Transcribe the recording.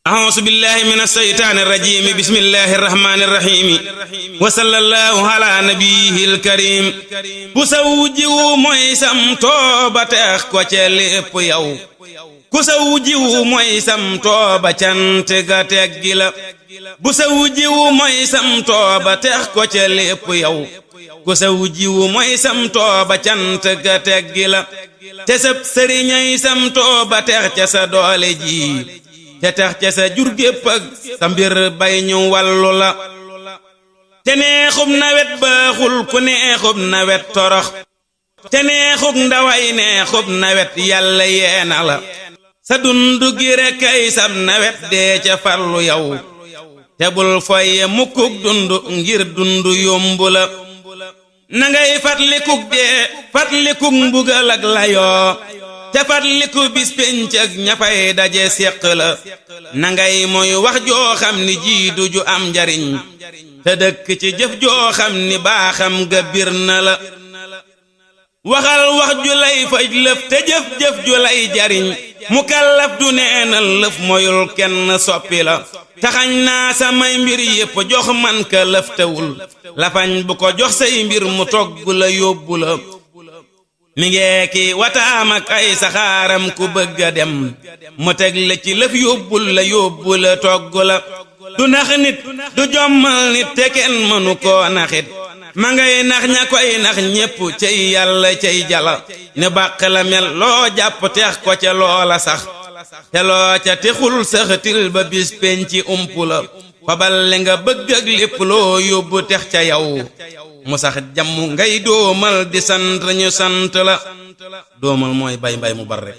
أعوذ بالله من الشيطان الرجيم بسم الله الرحمن الرحيم وصلى الله على نبيه الكريم ku saw jiwu mooy sam tooba teex ko ca lépp yow ku saw jiwu mooy sam tooba cant ga teggi la bu saw jiwu mooy sam tooba teex ko ca lépp yow ku saw jiwu mooy sam tooba cant ga teggi la te sab sëriñay sam tooba teex ca sa doole ji te tax ca sa jur gépp ak sa mbir bay ñu wàllu la te neexub nawet baaxul ku neexub nawet torox te neexub ndaway neexub nawet yàlla yeena la sa dundu gi rekk ay sab nawet dee ca farlu yow te bul foye mukkuk dundu ngir dundu yombu la na ngay fatlikuk dee fatlikuk mbugal ak layoo te fatliku bis pénc ak ñafay daje séq la na ngay mooy wax joo xam ni jiidu ju am njariñ te dëkk ci jëf joo xam ni baaxam ga bir na la waxal wax ju lay faj lëf te jëf-jëf ju lay jariñ mukallaf du neenal lëf moyul kenn soppi la taxañ naa samay mbir yépp jox man ka lëf tewul lafañ bu ko jox say mbir mu togg la yóbbu la mi ngeeki wataam ak ay saxaaram ku bëgg a dem mu teg la ci lëf yóbbul la togg la du nax nit du jommal nit te kenn mënu koo naxit ma ngay nax ña koy nax ñépp cay yàlla cay jala ne bàq la mel loo jàpp teex ko ca loola sax te loo ca texul saxatil ba bis penci umpu la fabal li nga bëgg ak lépp loo yóbbu tex ca yow mu sax jàmm ngay doomal di sant ñu sant la doomal mooy bay mbay mu bar rek